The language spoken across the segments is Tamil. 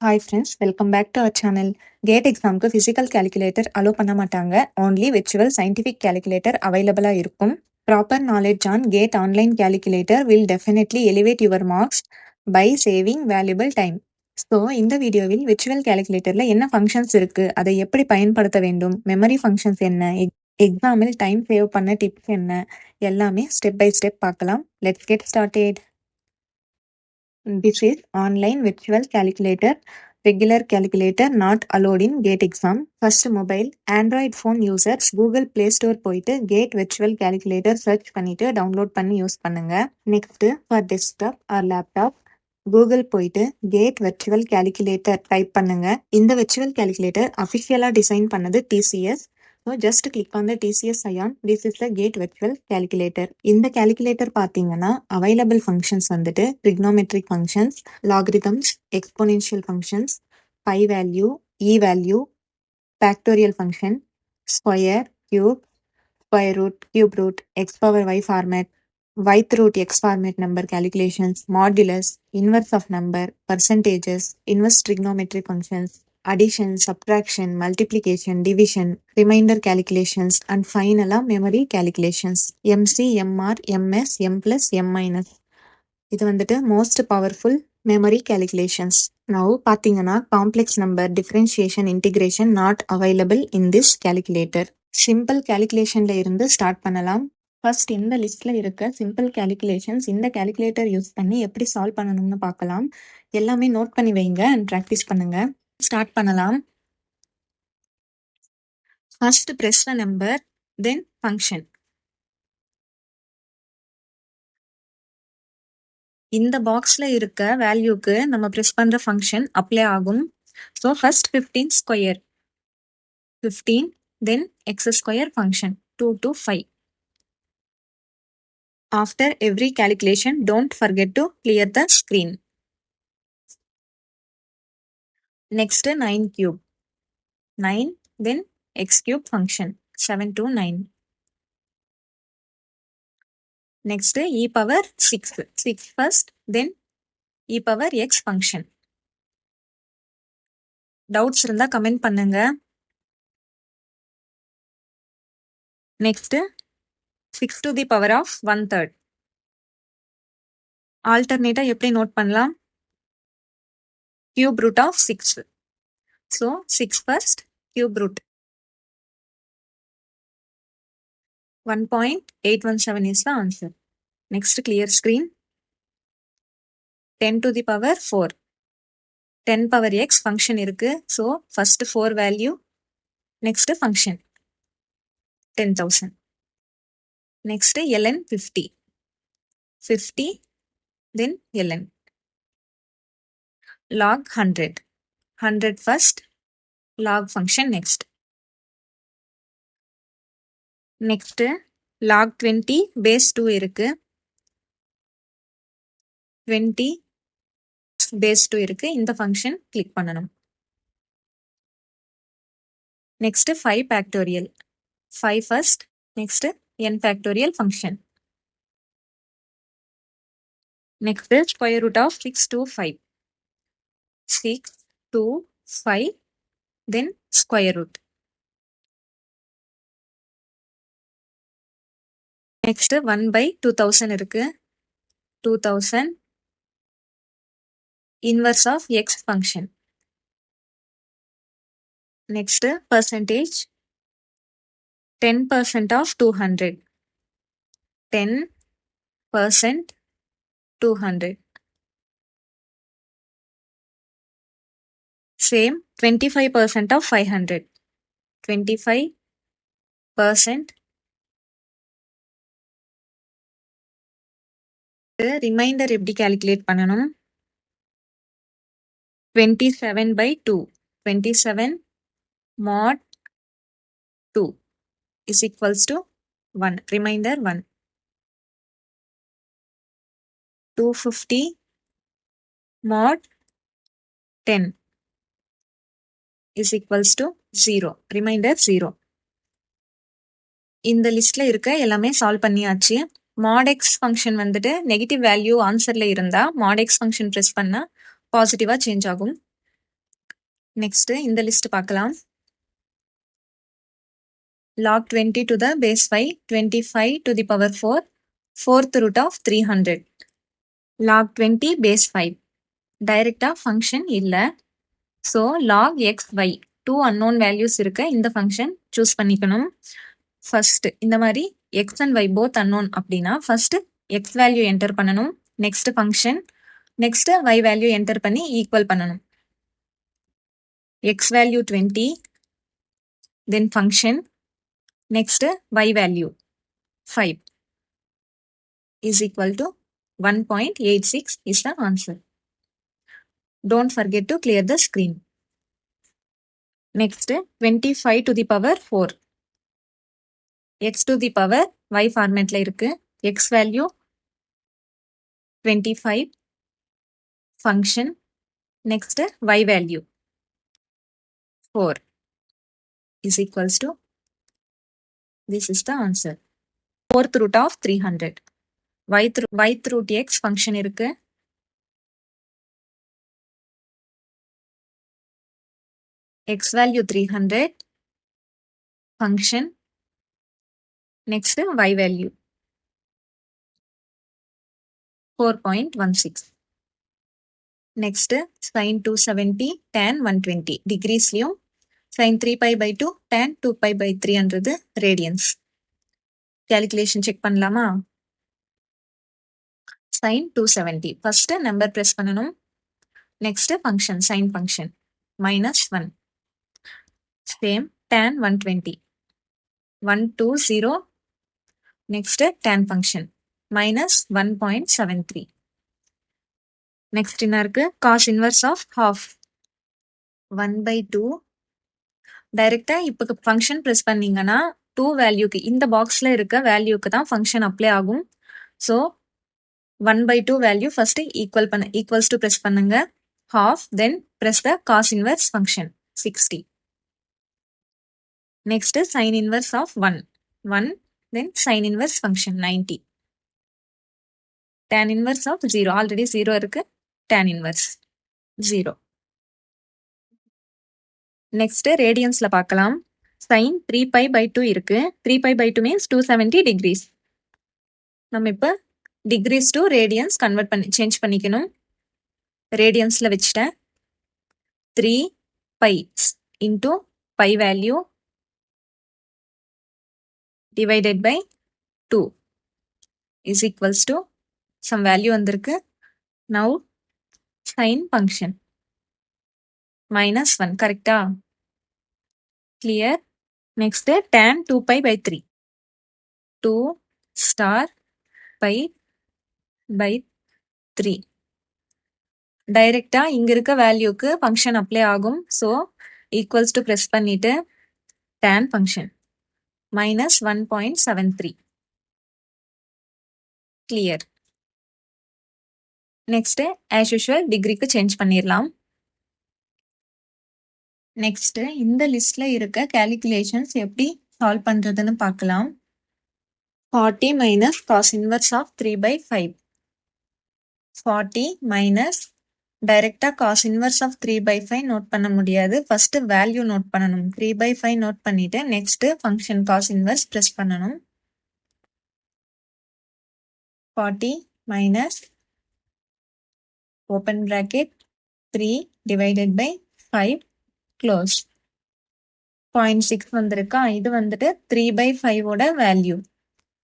Hi friends, welcome back to our channel. GATE எக்ஸாம்க்கு physical calculator allow பண்ண மாட்டாங்க. Only virtual scientific calculator available இருக்கும். Proper knowledge on GATE online calculator will definitely elevate your marks by saving valuable time. So இந்த வீடியோவில் விர்ச்சுவல் கேல்குலேட்டர்ல என்ன ஃபங்க்ஷன்ஸ் இருக்கு, அதை எப்படி பயன்படுத்த வேண்டும், மெமரி ஃபங்க்ஷன்ஸ் என்ன, எக்ஸாமில் டைம் சேவ் பண்ண டிப்ஸ் என்ன, எல்லாமே ஸ்டெப் பை ஸ்டெப் பார்க்கலாம். Let's get started. This is online virtual calculator. Regular calculator not allowed in GATE exam. First mobile. Android phone users Google Play Store போயிட்டு GATE virtual calculator search பண்ணிட்டு download பண்ணி யூஸ் பண்ணுங்க. Next for desktop or laptop Google போயிட்டு GATE virtual calculator டைப் பண்ணுங்க. இந்த virtual calculator அஃபிஷியலா டிசைன் பண்ணது TCS. So just click on the TCS Ion. This is the GATE virtual calculator. இந்த calculator பார்த்தீங்கன்னா available functions வந்துட்டு trigonometric functions, logarithms, exponential functions, pi value, e value, factorial function, square, cube, square root, cube root, x power y format, yth root x format number calculations, modulus, inverse of number, percentages, inverse trigonometric functions, addition, subtraction, multiplication, division, remainder calculations, and finally memory calculations. MC, MR, MS, M plus, M minus. இது வந்துட்டு most powerful memory calculations. Now பார்த்தீங்கன்னா complex number, differentiation, integration not available in this calculator. Simple கேல்குலேஷன்ல இருந்து ஸ்டார்ட் பண்ணலாம். ஃபர்ஸ்ட் இந்த லிஸ்ட்ல இருக்க சிம்பிள் கேல்குலேஷன்ஸ் இந்த கேல்குலேட்டர் யூஸ் பண்ணி எப்படி சால்வ் பண்ணணும்னு பார்க்கலாம். எல்லாமே நோட் பண்ணி வைங்க அண்ட் ப்ராக்டிஸ் பண்ணுங்க. ஸ்டார்ட் பண்ணலாம். First press the number, then function. இந்த பாக்ஸ்ல இருக்க வேல்யூக்கு நம்ம ப்ரெஸ் பண்ற ஃபங்க்ஷன் அப்ளை ஆகும். So first 15 square 15, then x square function 2 to 5. After every calculation, don't forget to clear the screen. Next 9 cube 9, then x cube function 7 to 9. Next e power 6 first, then e power x function. Doubts இருந்தா கமெண்ட் பண்ணுங்க. Next 6 to the power of 1/3. ஆல்டர்னேட்டா எப்படி நோட் பண்ணலாம்? Cube root of 6. So 6 first, cube root 1.817 is the answer. Next clear screen. 10 to the power 4. 10 power x function இருக்கு. So first 4 value, next function 10,000. Next ln 50. 50, then ln. Log 100. 100 first, log function next. Next log 20 base 2 இருக்கு. 20 base 2 இருக்கு. இந்த ஃபங்க்ஷன் கிளிக் பண்ணணும். Next 5 factorial. 5 first, next n factorial function. Next square root of 6 to 5. 6 to 5, then square root. Next 1 by 2000 இருக்கு. 2000 inverse of x function. Next percentage 10% of 200. 10% 200. Same 25% of 500. 25%. Reminder எப்படி கால்குலேட் பண்ணணும்? 27 by 2. 27 mod 2 is equals to 1. Remainder 1. 250 mod 10 is equals to 0. Remainder 0. இந்த லிஸ்ட்ல இருக்க எல்லாமே சால்வ் பண்ணியாச்சு. mod x ஃபங்க்ஷன் வந்துட்டு நெகட்டிவ் வேல்யூ ஆன்சர்ல இருந்தா mod x ஃபங்க்ஷன் ப்ரெஸ் பண்ணா பாசிட்டிவா சேஞ்ச் ஆகும். நெக்ஸ்ட் இந்த லிஸ்ட் பார்க்கலாம். log 20 to the base 5, 25 to the power 4, fourth root of 300. log 20 base 5. டைரக்டா ஃபங்க்ஷன் இல்ல. So log xy 2 unknown values இருக்க இந்த ஃபங்க்ஷன் சூஸ் பண்ணிக்கணும். ஃபர்ஸ்ட் இந்த மாதிரி x and y both unknown அப்படின்னா ஃபர்ஸ்ட் x வேல்யூ என்டர் பண்ணணும். Next function, next y value enter பண்ணி ஈக்குவல் பண்ணணும். x value 20, then function, next y value 5 is equal to 1.86 is the answer. Don't forget to clear the screen. Next 25 to the power 4. x to the power y formatல இருக்கு. x value 25, function, next y value 4 is equals to, this is the answer, fourth root of 300. y root x function இருக்கு. x value 300, function, next y value 4.16. next sin 270 tan 120 degreesலயும் sin 3 pi by 2 tan 2 pi by 300 radians. calculation check பண்ணலாமா? sin 270 first number press பண்ணணும். next function, sin function minus 1, same tan 120 120, next tan function minus 1.73. next என்ன இருக்கு? cos inverse of half 1/2. டைரக்டா இப்போ ஃபங்க்ஷன் பிரஸ் பண்ணீங்கன்னா 2 வேல்யூக்கு இந்த பாக்ஸ்ல இருக்க வேல்யூக்கு தான் ஃபங்க்ஷன் அப்ளை ஆகும். So 1/2 value first equals to press பண்ணுங்க. half, then press the cos inverse function 60. next sin inverse of 1, then sin inverse function 90. tan inverse of 0, already 0 இருக்கு. tan inverse 0. next radiansல பார்க்கலாம். sin 3 pi by 2 இருக்கு. 3 pi by 2 means 270 degrees. நம்ம இப்ப degrees to radians சேஞ்ச் பண்ணிக்கணும். radiansல வச்சிட்டேன். 3 pi into pi value divided by 2 is equals to some value வந்திருக்கு. now sin function minus 1, கரெக்டா? clear. next tan 2 pi by 3, 2 star pi by 3. டைரக்டா இங்க இருக்க வேல்யூக்கு ஃபங்க்ஷன் அப்ளை ஆகும். ஸோ ஈக்குவல்ஸ் டு பிரஸ் பண்ணிட்டு tan function minus 1.73. Clear. Next as usual டிகிரிக்கு சேஞ்ச் பண்ணிடலாம். நெக்ஸ்ட் இந்த லிஸ்ட்ல இருக்க கால்குலேஷன்ஸ் எப்படி சால்வ் பண்றதுன்னு பார்க்கலாம். 40 minus cos inverse of 3/5. 40 minus டைரக்டா cos inverse of 3/5 நோட் பண்ண முடியாது. ஃபர்ஸ்ட் வேல்யூ நோட் பண்ணணும். 3/5 நோட் பண்ணிட்டு next function cos inverse press பண்ணணும். 40 minus open bracket 3 divided by 5 close. 0.6 வந்திருக்கா? இது வந்துட்டு 3/5 ஓட value.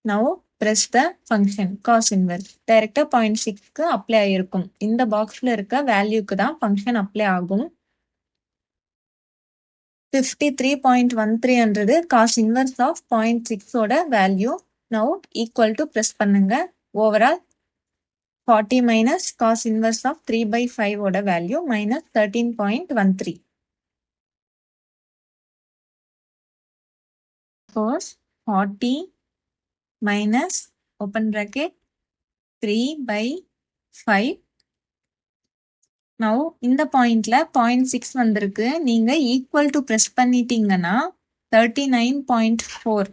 now press the function cos inverse. டைரக்டா 0.6க்கு அப்ளை ஆயிருக்கும். இந்த பாக்ஸ்ல இருக்க வேல்யூக்கு தான் ஃபங்க்ஷன் அப்ளை ஆகும். 53.13 cos inverse of 0.6 ஓட value. now equal to press பண்ணுங்க. Overall 40 minus cos inverse of 3/5 ஓட value minus 13.13. cos 40 minus open bracket 3/5. now இந்த பாயிண்ட்ல 0.6 வந்திருக்கு. நீங்க ஈக்குவல் டு பிரஸ் பண்ணிட்டீங்கன்னா 39.4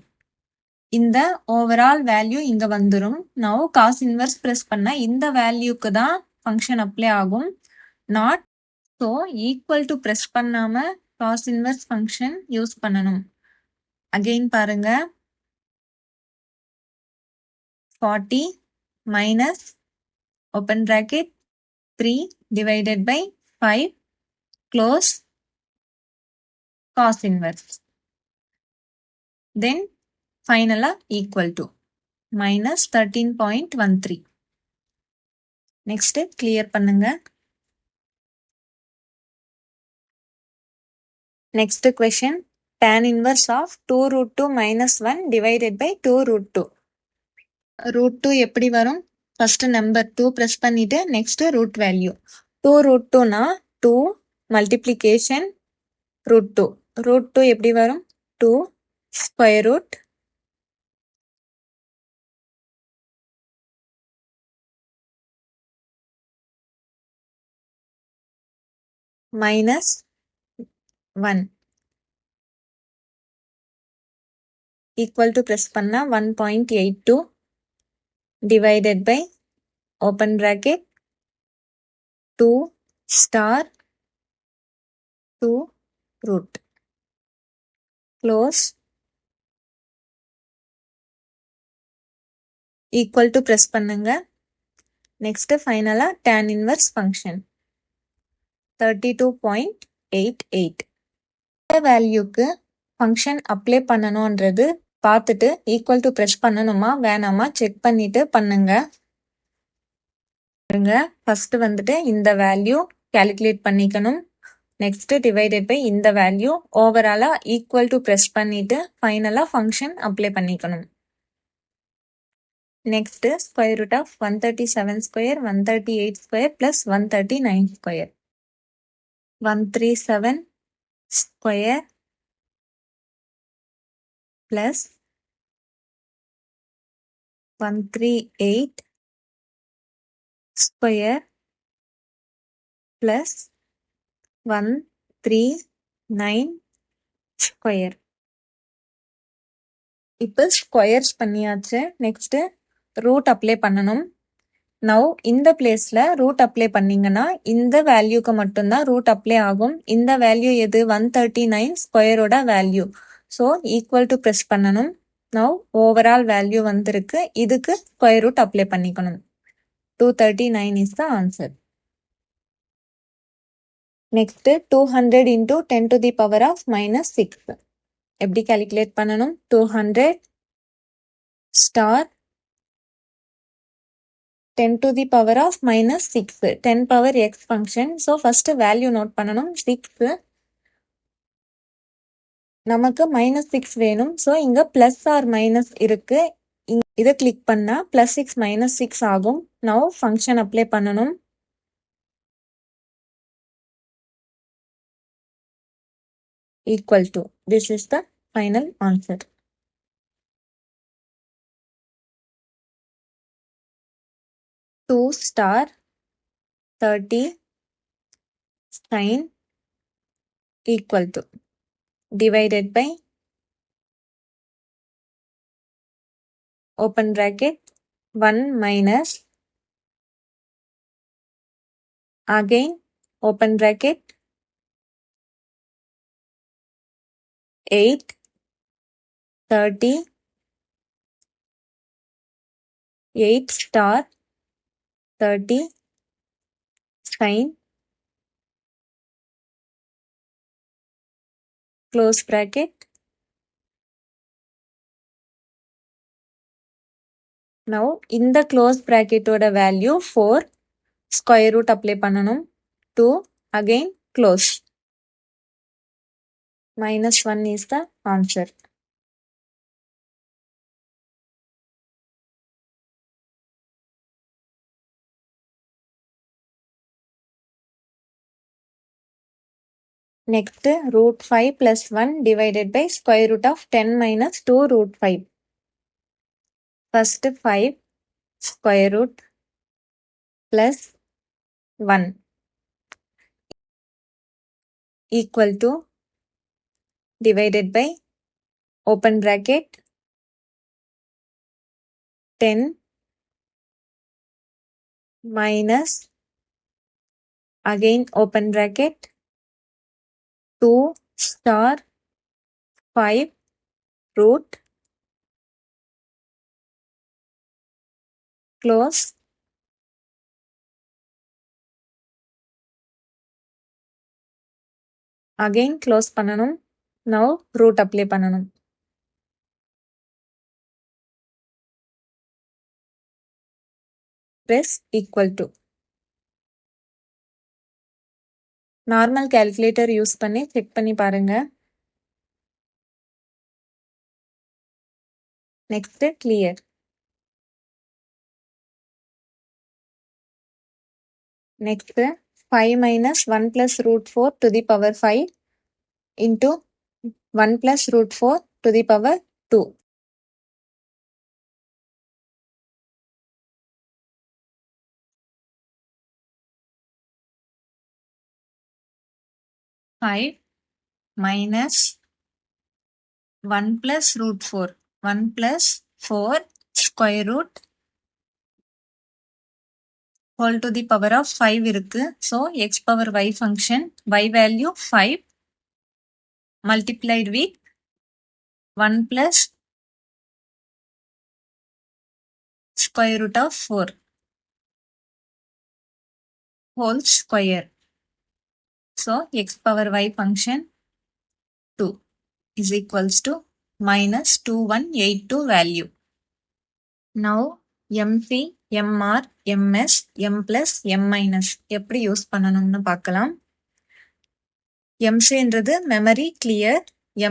இந்த ஓவரால் வேல்யூ இங்க வந்துரும். now cos inverse பிரஸ் பண்ணா இந்த வேல்யூக்கு தான் ஃபங்க்ஷன் அப்ளை ஆகும். Not so equal to press பண்ணாம காஸ் இன்வெர்ஸ் ஃபங்க்ஷன் யூஸ் பண்ணணும். அகெயின் பாருங்க, 40 minus open bracket 3 divided by 5 close cos inverse. Then finally equal to minus 13.13. Next clear பண்ணுங்க. Next question, tan inverse of 2 root 2 minus 1 divided by 2 root 2. root 2 எப்படி வரும்? First number 2 press பண்ணிட்டு next root value. 2 root 2 னா 2 multiplication root 2. root 2 எப்படி வரும்? 2 square root minus 1 equal to press பண்ணா 1.82 divided by open bracket 2 star 2 root close equal to press பண்ணுங்க. Next finally tan inverse function 32.88. இந்த வேல்யூக்கு ஃபங்க்ஷன் அப்ளை பண்ணணும்ன்றது பார்த்துட்டு ஈக்குவல் டு ப்ரெஸ் பண்ணணுமா வேணாமா செக் பண்ணிட்டு பண்ணுங்க. ஃபர்ஸ்ட் வந்துட்டு இந்த வேல்யூ கால்குலேட் பண்ணிக்கணும். நெக்ஸ்ட் டிவைடட் பை இந்த வேல்யூ ஓவராலா ஈக்குவல் டு ப்ரெஸ் பண்ணிட்டு ஃபைனலா ஃபங்க்ஷன் அப்ளை பண்ணிக்கணும். Next square root of 137 square 138 square plus 139 square 137 square plus 138 square plus 139 square. இப்போ ஸ்கொயர்ஸ் பண்ணியாச்சு. நெக்ஸ்ட் ரூட் அப்ளை பண்ணணும். நவ் இந்த பிளேஸ்ல ரூட் அப்ளை பண்ணீங்கன்னா இந்த வேல்யூக்கு மட்டும்தான் ரூட் அப்ளை ஆகும். இந்த வேல்யூ எது? 139 ஸ்கொயரோட value. So equal to press பண்ணணும். நவ் ஓவரால் வேல்யூ வந்திருக்கு. இதுக்கு ஸ்கொயர் ரூட் அப்ளை பண்ணிக்கணும். 239 is the answer. Next 200 into 10 to the power of minus 6. எப்படி calculate பண்ணணும்? 200 star 10 to the power of minus 6. 10 power x function. So first value note பண்ணணும். 6. நமக்கு minus 6 வேணும். So இங்க plus or minus இருக்கு. இதை கிளிக் பண்ணா plus 6 minus 6 ஆகும். Now function apply பண்ணணும். Equal to. This is the final answer. 2 star 30 sin equal to divided by open bracket 1 minus again open bracket 8 30 8 star 30 sin close bracket. Now இந்த close bracket ஓட value 4 square root apply பண்ணணும். 2 again close. Minus 1 is the answer. Next root 5 plus 1 divided by square root of 10 minus 2 root 5. First 5 square root plus 1 equal to divided by open bracket 10 minus again open bracket 2 star 5 root close again close பண்ணனும். now root apply பண்ணனும். press equal to normal calculator use பண்ணி செக் பண்ணி பாருங்க. Next clear. Next 5 minus 1 plus root 4 to the power 5 into 1 plus root 4 to the power 2. Five minus 1 plus root 4. 1 plus 4 square root whole to the power of 5 இருக்கு. So x power y function y value 5 multiplied with 1 plus square root of 4 whole square. So x power y function 2 is equals to minus 2182 value. Now MC, MR, MS, M plus, M minus எப்படி யூஸ் பண்ணணும்னு பார்க்கலாம். MC என்றது memory clear,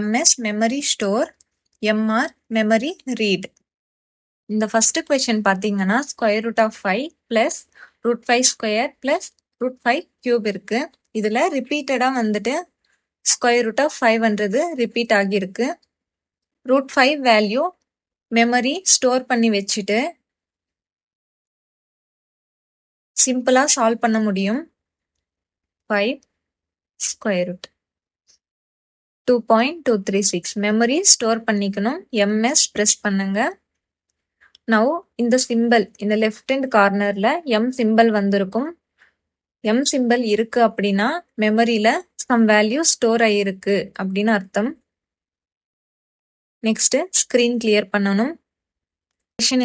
MS memory store, MR memory read. இந்த first question பார்த்தீங்கன்னா square root of 5 plus root 5 square plus root 5 cube இருக்கு. இதுல ரிப்பீட்டடா வந்துட்டு square root of 5ன்றது ரிப்பீட் ஆகியிருக்கு. root 5 வேல்யூ மெமரி ஸ்டோர் பண்ணி வச்சுட்டு சிம்பிளா சால்வ் பண்ண முடியும். 5 ஸ்கொயர் ரூட் 2.236 மெமரி ஸ்டோர் பண்ணிக்கணும். MS பிரஸ் பண்ணுங்க. நவ் இந்த சிம்பிள் இந்த லெஃப்ட் ஹேண்ட் கார்னர்ல M சிம்பிள் வந்திருக்கும். M சிம்பிள் இருக்கு அப்படின்னா மெமரியில சம் வேல்யூ ஸ்டோர் ஆயிருக்கு அப்படின்னு அர்த்தம். நெக்ஸ்ட் ஸ்கிரீன் கிளியர் பண்ணணும்.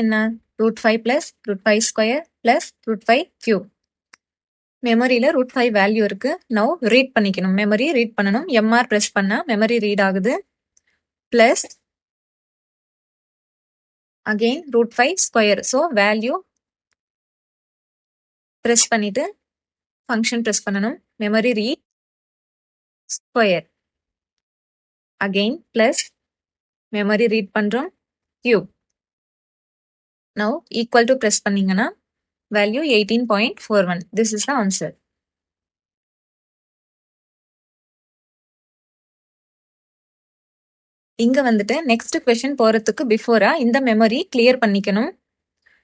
என்ன root 5 plus root 5 square plus root 5 cube. மெமரியில ரூட் 5 வேல்யூ இருக்கு. நவ் ரீட் பண்ணிக்கணும். மெமரி ரீட் பண்ணணும். MR பிரஸ் பண்ணா மெமரி ரீட் ஆகுது. Plus again root 5 square. So value press பண்ணிட்டு ஃபங்க்ஷன் பிரஸ் பண்ணணும். Memory read square. Again plus memory read பண்றோம் cube. Now equal to press பண்ணீங்கன்னா value 18.41. This is the answer. இங்க வந்துட்டு நெக்ஸ்ட் கொஸ்டின் போறதுக்கு பிஃபோரா இந்த மெமரி கிளியர் பண்ணிக்கணும்.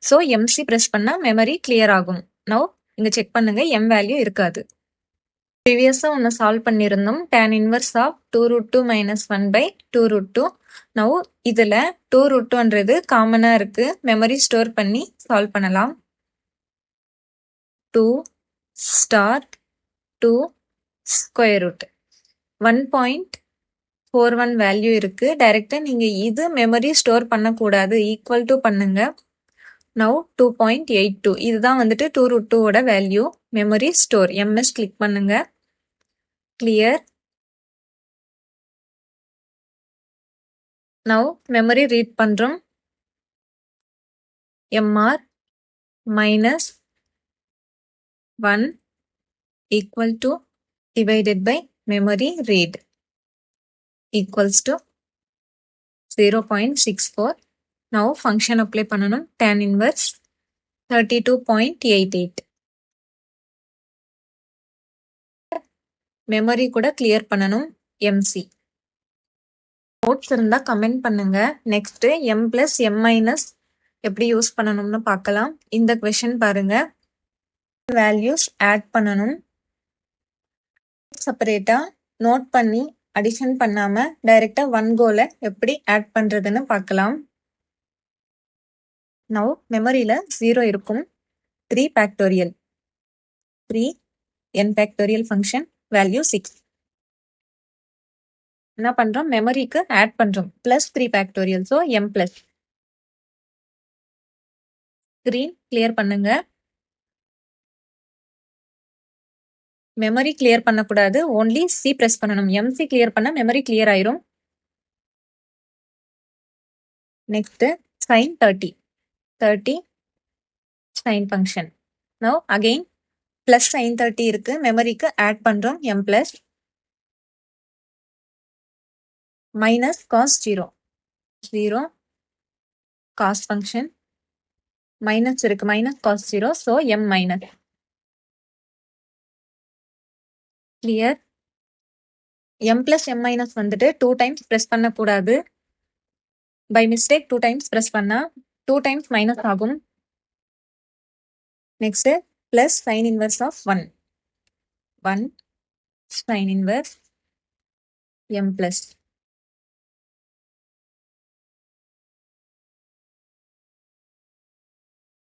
ஸோ MC பிரஸ் பண்ணா மெமரி கிளியர் ஆகும். நவ் இங்க செக் பண்ணுங்க M வேல்யூ இருக்காது. ப்ரீவியஸா ஒன்று சால்வ் பண்ணியிருந்தோம். tan inverse of 2 root 2 minus 1 by 2 root 2. Now இதுல 2 root 2ன்றது காமனா இருக்கு. மெமரி ஸ்டோர் பண்ணி சால்வ் பண்ணலாம். 2 star 2 square root 1.41 வேல்யூ இருக்கு. டைரக்டா நீங்க இது மெமரி ஸ்டோர் பண்ணக்கூடாது. ஈக்குவல் டு பண்ணுங்க. நவ் 2.82 இதுதான் வந்துட்டு 2 root 2ஓட value. Memory store MS click பண்ணுங்க. கிளியர். நவ் மெமரி ரீட் பண்றோம். MR minus 1 equal to divided by memory read equals to 0.64. Now function apply பண்ணனும். tan inverse 32.88. மெமரி கூட கிளியர் பண்ணனும். MC நோட்ஸ் இருந்தா கமெண்ட் பண்ணுங்க. Next M plus M minus எப்படி யூஸ் பண்ணணும்னு பார்க்கலாம். இந்த क्वेश्चन பாருங்க. வேல்யூஸ் ஆட் பண்ணனும். செப்பரேட்டா நோட் பண்ணி அடிஷன் பண்ணாம டைரக்டா ஒன் கோல எப்படி ஆட் பண்றதுன்னு பார்க்கலாம். நவ் மெமரியில 0 இருக்கும். 3 factorial 3 n factorial function value 6. என்ன பண்றோம், மெமரிக்கு ஆட் பண்றோம், plus 3 factorial, so m plus. Screen clear பண்ணுங்க. மெமரி கிளியர் பண்ணக்கூடாது, ஓன்லி சி பிரஸ் பண்ணணும். எம்சி கிளியர் பண்ணா மெமரி கிளியர் ஆயிரும். Next sin 30 sin function. Now again plus sin 30 இருக்கு, மெமரிக்கு ஆட் பண்றோம் m plus minus cos 0 cos function minus இருக்கு, minus cos 0, so m minus. Clear. m plus m minus வந்துட்டு 2 டைம்ஸ் பிரஸ் பண்ணக்கூடாது. பை மிஸ்டேக் 2 டைம்ஸ் பிரஸ் பண்ணா 2 டைம்ஸ் மைனஸ் ஆகும். Next plus sine inverse of 1 sine inverse m plus.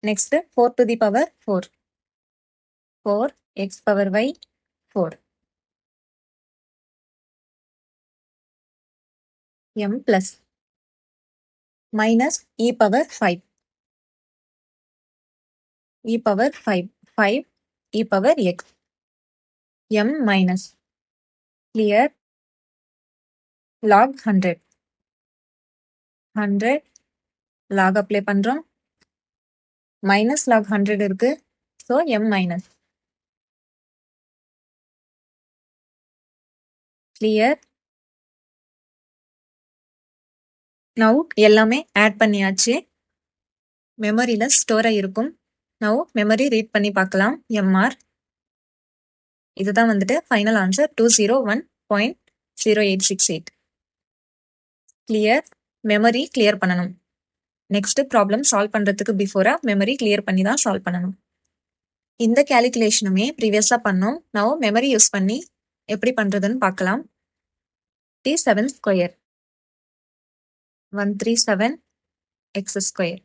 Next 4 to the power 4 x power y 4 m plus minus e power 5 5 e power x m minus. Clear. log 100 log apply பண்றோம், மைனஸ் log 100 இருக்கு, so m minus. Clear. now எல்லாமே ஆட் பண்ணியாச்சு, மெமரியில ஸ்டோர் ஆயிருக்கும். now மெமரி ரீட் பண்ணி பார்க்கலாம். mr இதுதான் வந்துட்டு final answer 201.0868. Clear. Memory clear பண்ணணும். நெக்ஸ்ட் ப்ராப்ளம் சால்வ் பண்றதுக்கு பிஃபோரா மெமரி கிளியர் பண்ணி தான் சால்வ் பண்ணணும். இந்த கேல்குலேஷனுமே ப்ரீவியஸா பண்ணோம். now மெமரி யூஸ் பண்ணி எப்படி பண்றதுன்னு பார்க்கலாம். 7 square 137 x square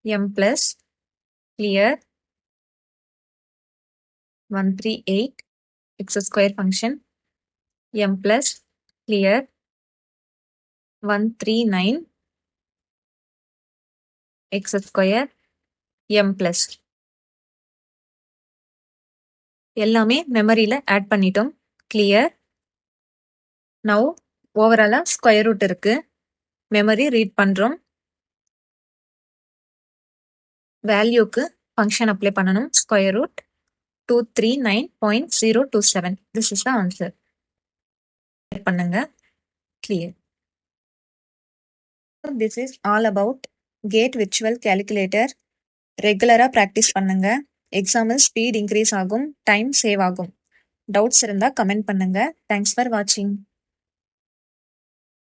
m plus clear 138 x square function m plus clear 139 x square m plus. எல்லாமே மெமரியில ஆட் பண்ணிட்டோம். கிளியர். now ஓவராலா ஸ்கொயர் ரூட் இருக்கு, மெமரி ரீட் பண்றோம். வேல்யூக்கு ஃபங்க்ஷன் அப்ளை பண்ணணும். Square root 239.027. This is the answer. பண்ணுங்க. Clear. This is all about CAT virtual calculator. ரெகுலரா ப்ராக்டிஸ் பண்ணுங்க. எக்ஸாமில் ஸ்பீட் இன்க்ரீஸ் ஆகும், டைம் சேவ் ஆகும். டவுட்ஸ் இருந்தா கமெண்ட் பண்ணுங்க. தேங்க்ஸ் ஃபார் வாட்சிங்.